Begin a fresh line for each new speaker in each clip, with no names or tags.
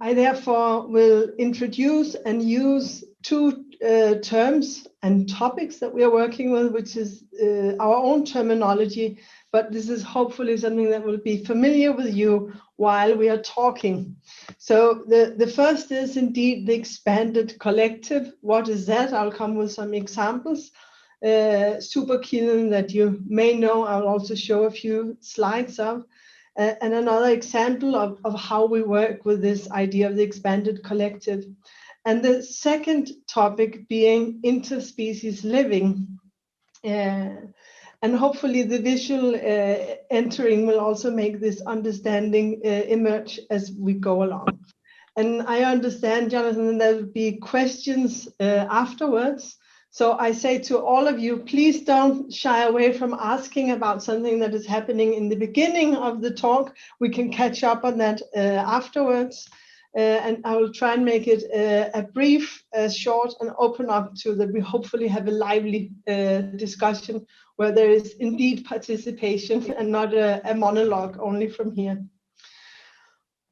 I therefore will introduce and use two terms and topics that we are working with, which is our own terminology, but this is hopefully something that will be familiar with you while we are talking. So the first is indeed the expanded collective. What is that? I'll come with some examples. Superkillen that you may know, I'll also show a few slides of. And another example of how we work with this idea of the expanded collective. And the second topic being interspecies living. And hopefully the visual entering will also make this understanding emerge as we go along. And I understand, Jonathan, there will be questions afterwards. So I say to all of you, please don't shy away from asking about something that is happening in the beginning of the talk. We can catch up on that afterwards. And I will try and make it a brief, short, and open up to that we hopefully have a lively discussion where there is indeed participation and not a monologue only from here.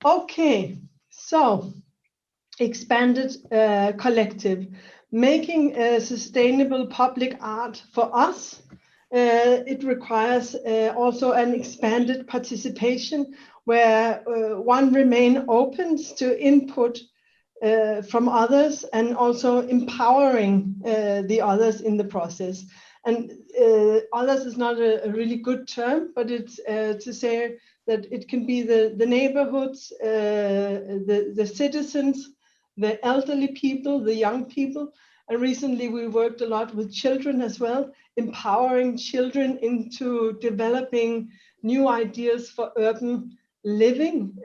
Okay, so expanded collective. Making a sustainable public art for us, it requires also an expanded participation where one remain open to input from others and also empowering the others in the process. And others is not a really good term, but it's to say that it can be the neighborhoods, the citizens, the elderly people, the young people. And recently we worked a lot with children as well, empowering children into developing new ideas for urban living,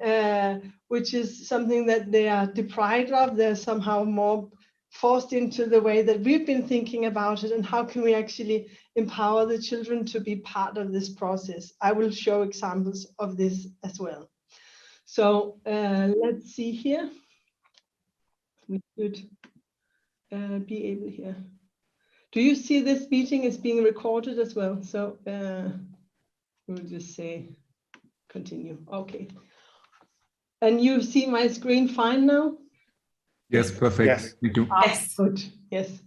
which is something that they are deprived of. They're somehow more forced into the way that we've been thinking about it, and how can we actually empower the children to be part of this process. I will show examples of this as well. So let's see here. We should be able here. Do you see this meeting is being recorded as well? So we'll just say continue. Okay. And you see my screen fine now?
Yes, perfect.
Yes.
Me too.
Yes. Good. Yes.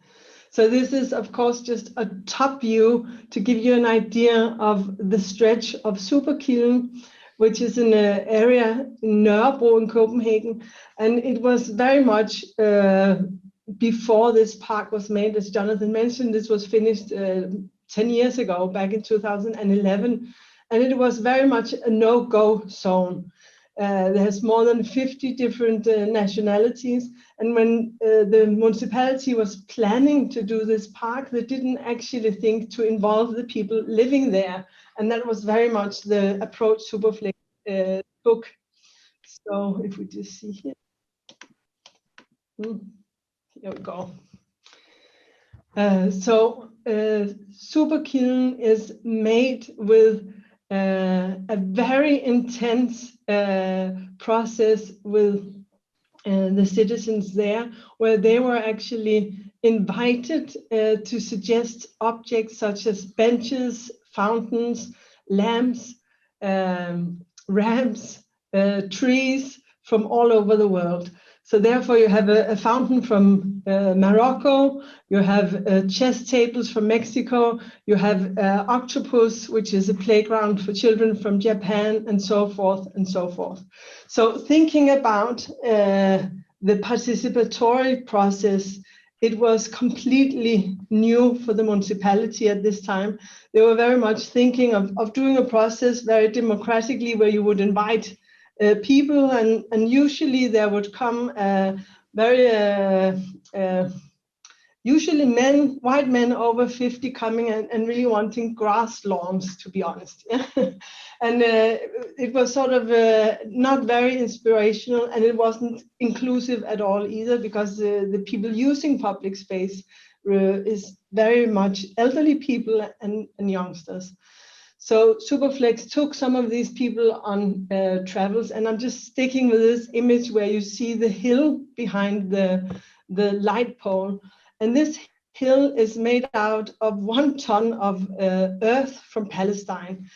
So this is, of course, just a top view to give you an idea of the stretch of Superkillen, which is in an area in Nørrebro in Copenhagen. And it was very much before this park was made. As Jonathan mentioned, this was finished 10 years ago, back in 2011. And it was very much a no-go zone. There's more than 50 different nationalities. And when the municipality was planning to do this park, they didn't actually think to involve the people living there. And that was very much the approach Superflex took. So if we just see here. Here we go. Superkillen is made with a very intense process with the citizens there, where they were actually invited to suggest objects such as benches, fountains, lamps, ramps, trees from all over the world. So therefore you have a fountain from Morocco, you have chess tables from Mexico, you have octopus, which is a playground for children from Japan, and so forth and so forth. So thinking about the participatory process, it was completely new for the municipality at this time. They were very much thinking of doing a process very democratically, where you would invite people, and usually there would come usually white men over 50 coming and really wanting grass lawns, to be honest. And it was sort of not very inspirational, and it wasn't inclusive at all either, because the people using public space is very much elderly people and youngsters. So Superflex took some of these people on travels, and I'm just sticking with this image where you see the hill behind the light pole. And this hill is made out of 1 ton of earth from Palestine.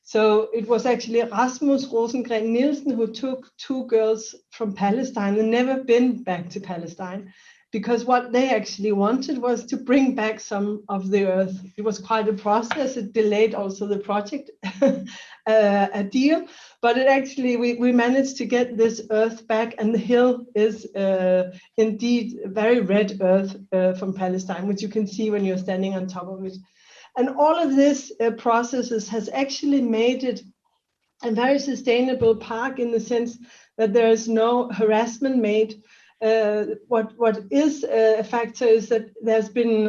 So it was actually Rasmus Rosengren Nielsen who took 2 girls from Palestine and never been back to Palestine, because what they actually wanted was to bring back some of the earth. It was quite a process. It delayed also the project a deal, but it actually, we managed to get this earth back, and the hill is indeed very red earth from Palestine, which you can see when you're standing on top of it. And all of this processes has actually made it a very sustainable park, in the sense that there is no harassment made. What is a factor is that there's been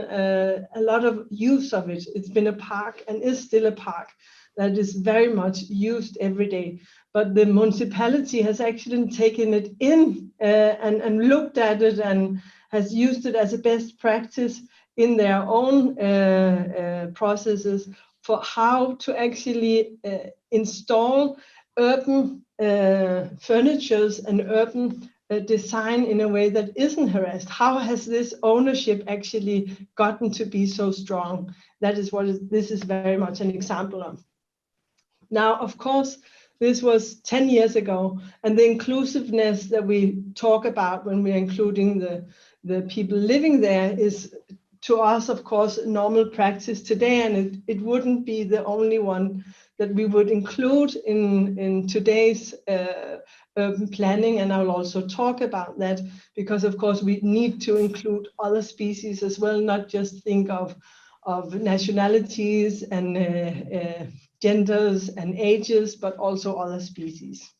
a lot of use of it. It's been a park and is still a park that is very much used every day. But the municipality has actually taken it in and looked at it and has used it as a best practice in their own processes for how to actually install urban furnitures and urban design in a way that isn't harassed. How has this ownership actually gotten to be so strong? That is what this is very much an example of. Now, of course, this was 10 years ago, and the inclusiveness that we talk about when we're including the people living there is, to us, of course, normal practice today, and it wouldn't be the only one that we would include in today's urban planning. And I will also talk about that, because of course we need to include other species as well, not just think of nationalities and genders and ages, but also other species.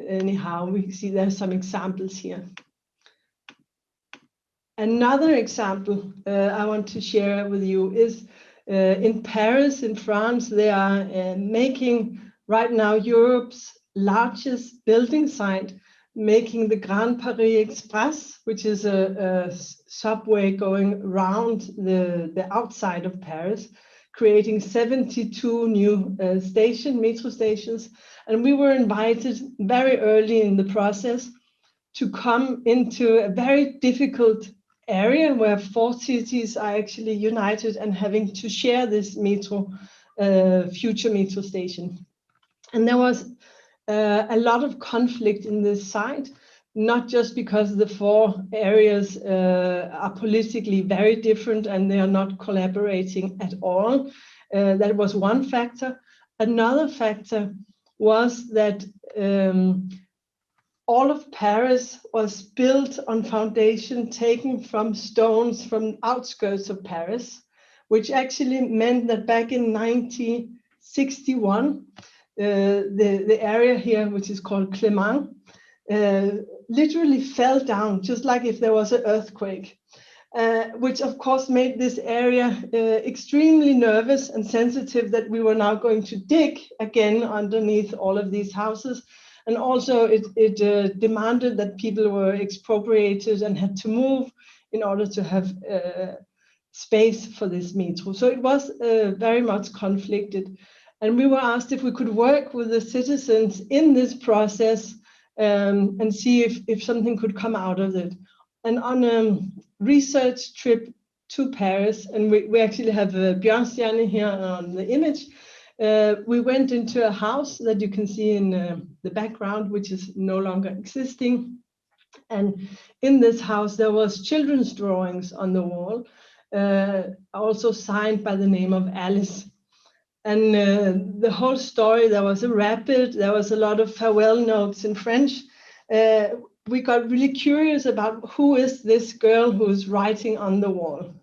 Anyhow, we see there's some examples here. Another example I want to share with you is in Paris, in France. They are making right now Europe's largest building site, making the Grand Paris Express, which is a subway going around the outside of Paris, creating 72 new metro stations. And we were invited very early in the process to come into a very difficult area where 4 cities are actually united and having to share this metro, future metro station. And there was a lot of conflict in this site, not just because the 4 areas are politically very different and they are not collaborating at all. That was one factor. Another factor was that all of Paris was built on foundation taken from stones from outskirts of Paris, which actually meant that back in 1961, the area here, which is called Clément, literally fell down, just like if there was an earthquake, which of course made this area extremely nervous and sensitive, that we were now going to dig again underneath all of these houses. And also it demanded that people were expropriated and had to move in order to have space for this metro. So it was very much conflicted. And we were asked if we could work with the citizens in this process and see if something could come out of it. And on a research trip to Paris, and we actually have Bjørnstjerne here on the image, we went into a house that you can see in the background, which is no longer existing. And in this house, there was children's drawings on the wall, also signed by the name of Alice. And the whole story, there was a rapid, there was a lot of farewell notes in French. We got really curious about who is this girl who is writing on the wall.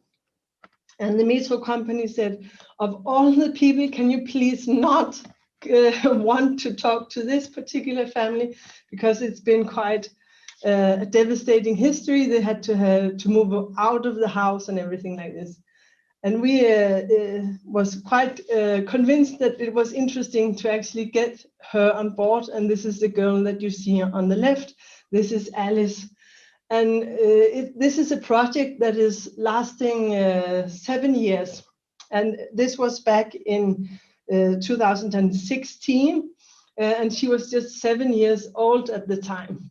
And the metro company said, of all the people, can you please not want to talk to this particular family, because it's been quite a devastating history. They had to move out of the house and everything like this. And we was quite convinced that it was interesting to actually get her on board. And this is the girl that you see on the left. This is Alice. And this is a project that is lasting 7 years. And this was back in 2016. And she was just 7 years old at the time.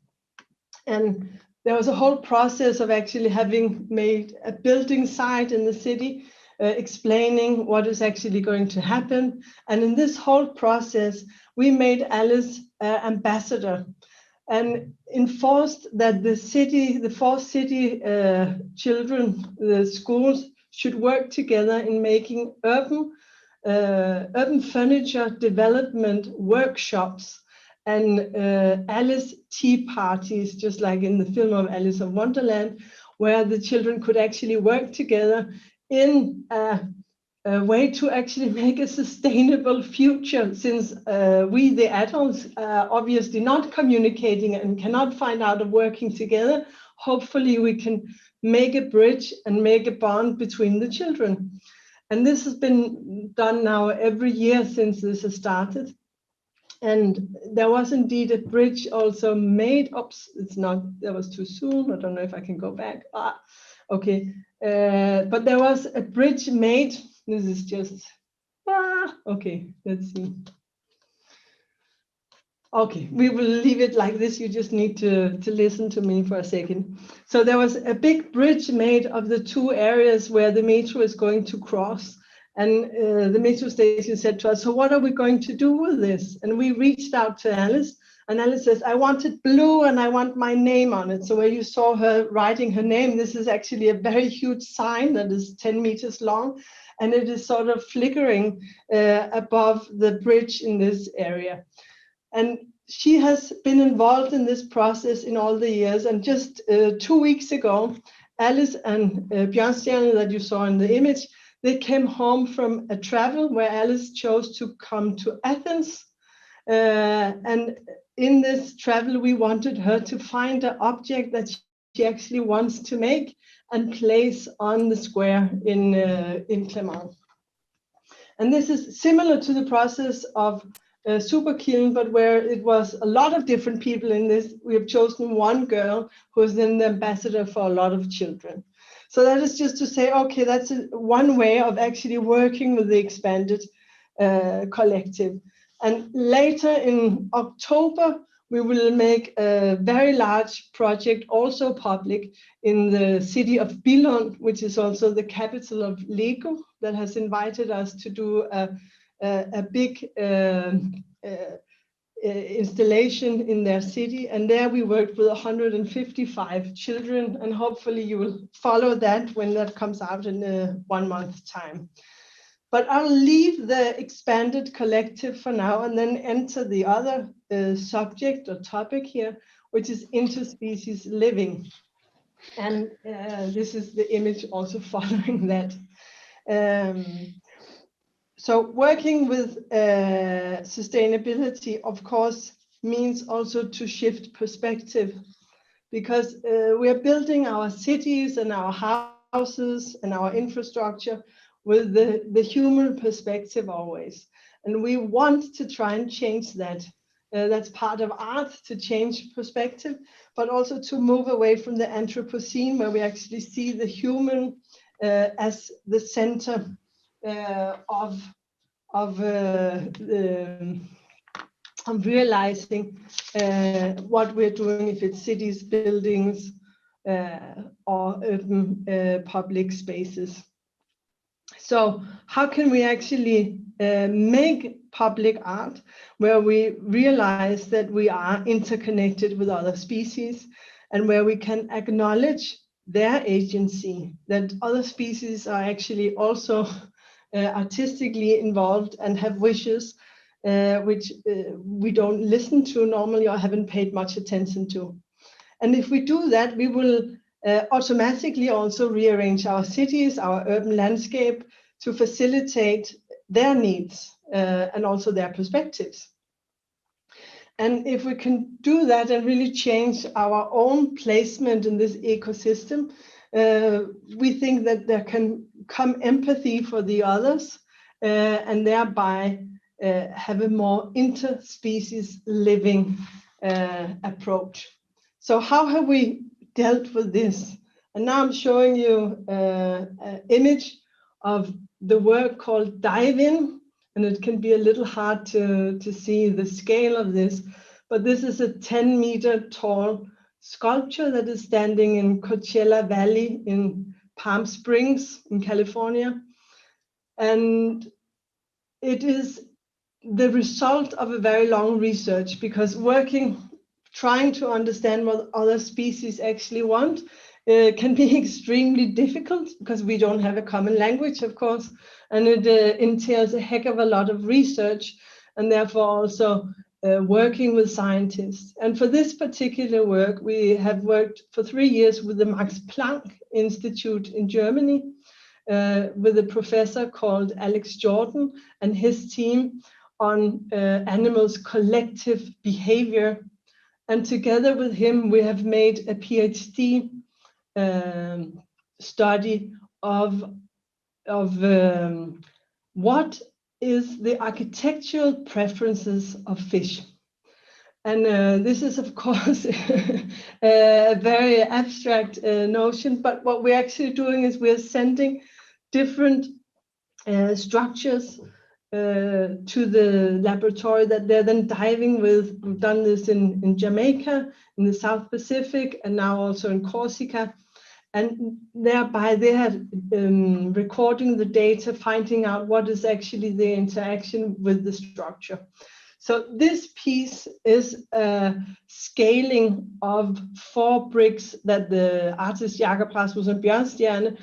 And there was a whole process of actually having made a building site in the city explaining what is actually going to happen. And in this whole process, we made Alice ambassador and enforced that the 4 city children, the schools, should work together in making urban furniture development workshops and Alice tea parties, just like in the film of Alice of Wonderland, where the children could actually work together in a way to actually make a sustainable future, since we, the adults, are obviously not communicating and cannot find out of working together. Hopefully we can make a bridge and make a bond between the children. And this has been done now every year since this has started. And there was indeed a bridge also made. Oops, it's not, that was too soon. I don't know if I can go back. Okay. But there was a bridge made. This is just, okay, let's see. Okay, we will leave it like this. You just need to listen to me for a second. So there was a big bridge made of the 2 areas where the metro is going to cross. And the metro station said to us, so what are we going to do with this? And we reached out to Alice, and Alice says, I want it blue and I want my name on it. So where you saw her writing her name, this is actually a very huge sign that is 10 meters long. And it is sort of flickering above the bridge in this area. And she has been involved in this process in all the years. And just 2 weeks ago, Alice and Bjørnstjerne, that you saw in the image, they came home from a travel where Alice chose to come to Athens. And in this travel, we wanted her to find an object that she actually wants to make and place on the square in Clermont. And this is similar to the process of Superkilden, but where it was a lot of different people in this. We have chosen one girl who is then the ambassador for a lot of children. So that is just to say, okay, that's one way of actually working with the expanded collective. And later in October, we will make a very large project, also public, in the city of Billund, which is also the capital of Lego, that has invited us to do a big installation in their city. And there we worked with 155 children, and hopefully you will follow that when that comes out in 1 month's time. But I'll leave the expanded collective for now and then enter the other subject or topic here, which is interspecies living. And this is the image also following that. So working with sustainability, of course, means also to shift perspective, because we are building our cities and our houses and our infrastructure with the human perspective always. And we want to try and change that. That's part of art, to change perspective, but also to move away from the Anthropocene, where we actually see the human as the center of realizing what we're doing, if it's cities, buildings, or urban public spaces. So how can we actually make public art where we realize that we are interconnected with other species, and where we can acknowledge their agency, that other species are actually also artistically involved and have wishes which we don't listen to normally or haven't paid much attention to. And if we do that, we will automatically also rearrange our cities, our urban landscape, to facilitate their needs and also their perspectives. And if we can do that and really change our own placement in this ecosystem, we think that there can come empathy for the others and thereby have a more interspecies living approach. So how have we dealt with this? And now I'm showing you an image of the work called Dive In, and it can be a little hard to see the scale of this, but this is a 10-meter tall sculpture that is standing in Coachella Valley in Palm Springs in California. And it is the result of a very long research, because trying to understand what other species actually want can be extremely difficult, because we don't have a common language, of course, and it entails a heck of a lot of research, and therefore also working with scientists. And for this particular work, we have worked for 3 years with the Max Planck Institute in Germany, with a professor called Alex Jordan and his team on animals' collective behavior. And together with him, we have made a PhD study of what is the architectural preferences of fish. And this is, of course, a very abstract notion, but what we're actually doing is we're sending different structures to the laboratory that they're then diving with. We've done this in Jamaica, in the South Pacific, and now also in Corsica. And thereby they had recording the data, finding out what is actually the interaction with the structure. So this piece is a scaling of 4 bricks that the artist Jakob Rasmus and Bjørnstjerne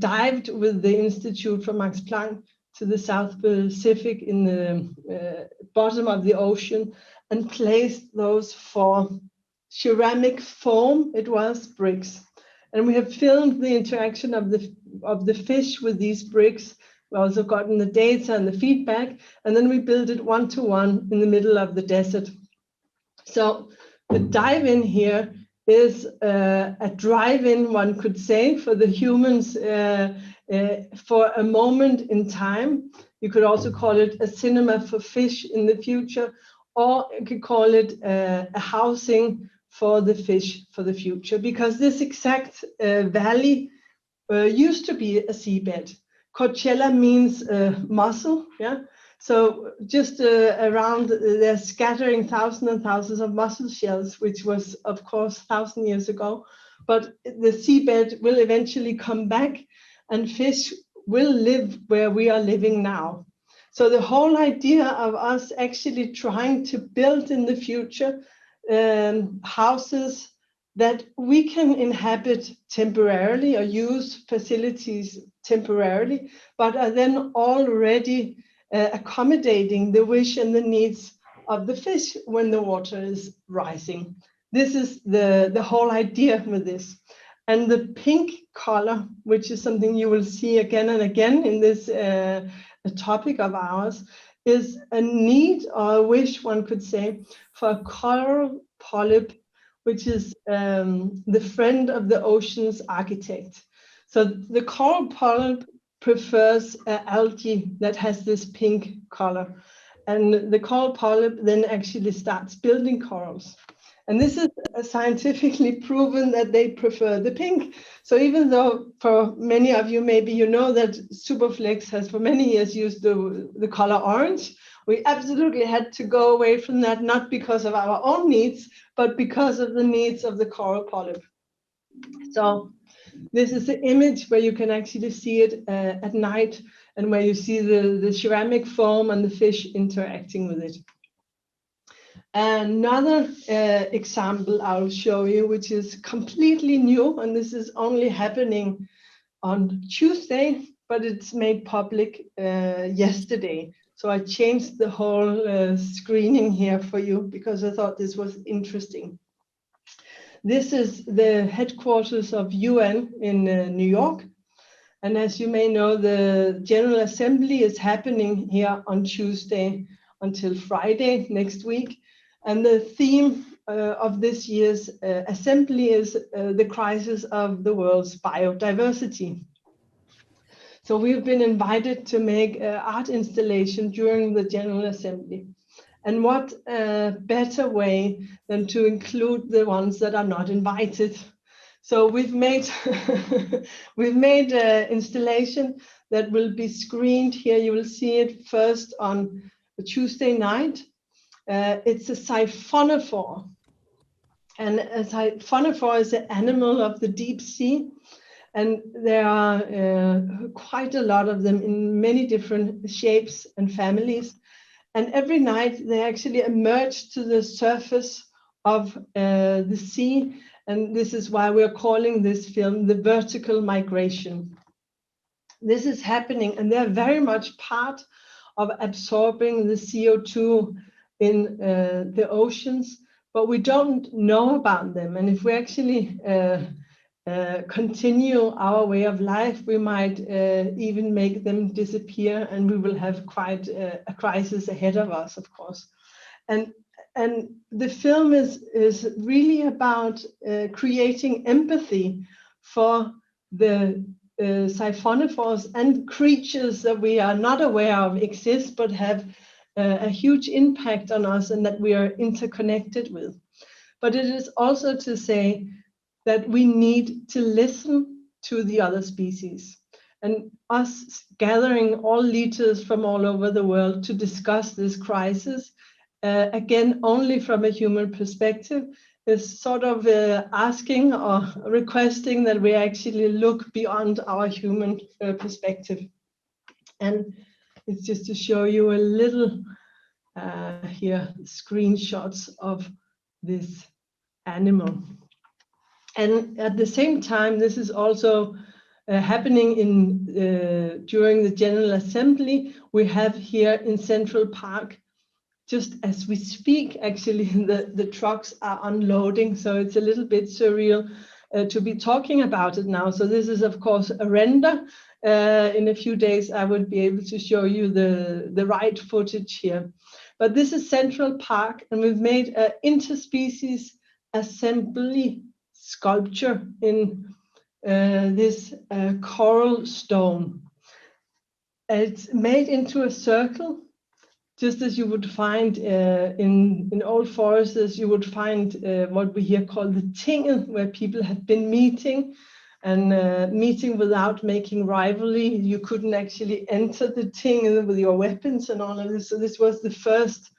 dived with the Institute for Max Planck to the South Pacific in the bottom of the ocean, and placed those 4 ceramic foam, it was, bricks. And we have filmed the interaction of the fish with these bricks. We also gotten the data and the feedback, and then we built it 1-to-1 in the middle of the desert. So the dive-in here is a drive-in, one could say, for the humans for a moment in time. You could also call it a cinema for fish in the future, or you could call it a housing for the fish for the future, because this exact valley used to be a seabed. Coachella means mussel, yeah. So just around, they're scattering thousands and thousands of mussel shells, which was, of course, 1,000 years ago. But the seabed will eventually come back, and fish will live where we are living now. So the whole idea of us actually trying to build in the future houses that we can inhabit temporarily or use facilities temporarily, but are then already accommodating the wish and the needs of the fish when the water is rising. This is the whole idea with this. And the pink color, which is something you will see again and again in this topic of ours, is a need or a wish, one could say, for a coral polyp, which is the friend of the ocean's architect. So the coral polyp prefers algae that has this pink color. And the coral polyp then actually starts building corals. And this is scientifically proven that they prefer the pink. So even though for many of you, maybe you know that Superflex has for many years used the color orange, we absolutely had to go away from that, not because of our own needs, but because of the needs of the coral polyp. So this is the image where you can actually see it at night, and where you see the ceramic foam and the fish interacting with it. Another example I'll show you, which is completely new, and this is only happening on Tuesday, but it's made public yesterday. So I changed the whole screening here for you because I thought this was interesting. This is the headquarters of UN in New York. And as you may know, the General Assembly is happening here on Tuesday until Friday next week. And the theme of this year's assembly is the crisis of the world's biodiversity. So we've been invited to make an art installation during the General Assembly. And what better way than to include the ones that are not invited. So we've made an installation that will be screened here. You will see it first on Tuesday night. It's a siphonophore. And a siphonophore is an animal of the deep sea. And there are quite a lot of them in many different shapes and families. And every night they actually emerge to the surface of the sea. And this is why we're calling this film the vertical migration. This is happening, and they're very much part of absorbing the CO2 in the oceans, but we don't know about them. And if we actually continue our way of life, we might even make them disappear, and we will have quite a crisis ahead of us, of course. And the film is really about creating empathy for the siphonophores and creatures that we are not aware of exist, but have a huge impact on us and that we are interconnected with. But it is also to say that we need to listen to the other species. And us gathering all leaders from all over the world to discuss this crisis, again, only from a human perspective, is sort of asking or requesting that we actually look beyond our human perspective. And it's just to show you a little here, screenshots of this animal. And at the same time, this is also happening during the General Assembly. We have here in Central Park, just as we speak, actually, the trucks are unloading. So it's a little bit surreal to be talking about it now. So this is, of course, a render. In a few days, I would be able to show you the right footage here. But this is Central Park, and we've made an Interspecies Assembly sculpture in this coral stone. It's made into a circle, just as you would find in old forests. You would find what we here call the tingle, where people have been meeting and meeting without making rivalry. You couldn't actually enter the tingle with your weapons and all of this. So this was the first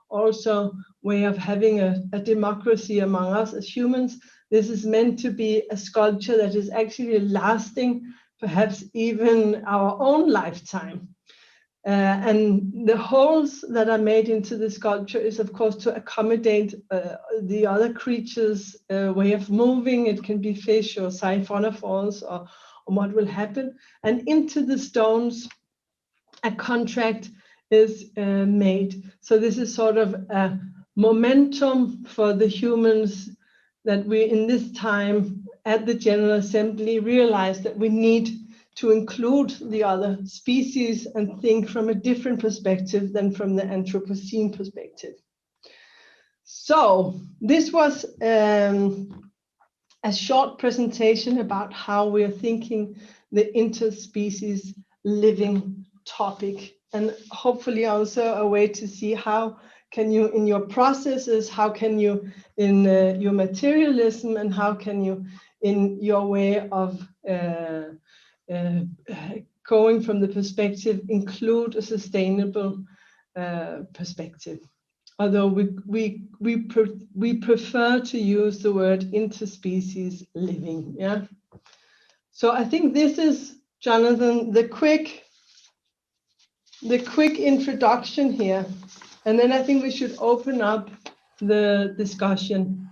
also way of having a democracy among us as humans. This is meant to be a sculpture that is actually lasting, perhaps even our own lifetime. And the holes that are made into the sculpture is, of course, to accommodate the other creatures' way of moving. It can be fish or siphonophores or what will happen. And into the stones, a contract is made. So this is sort of a momentum for the humans that we, in this time at the General Assembly, realize that we need to include the other species and think from a different perspective than from the Anthropocene perspective. So this was a short presentation about how we are thinking the interspecies living topic, and hopefully also a way to see how can you, in your processes, how can you in your materialism, and how can you in your way of going from the perspective include a sustainable perspective. Although we prefer to use the word interspecies living. Yeah. So I think this is, Jonathan, the quick introduction here, and then I think we should open up the discussion.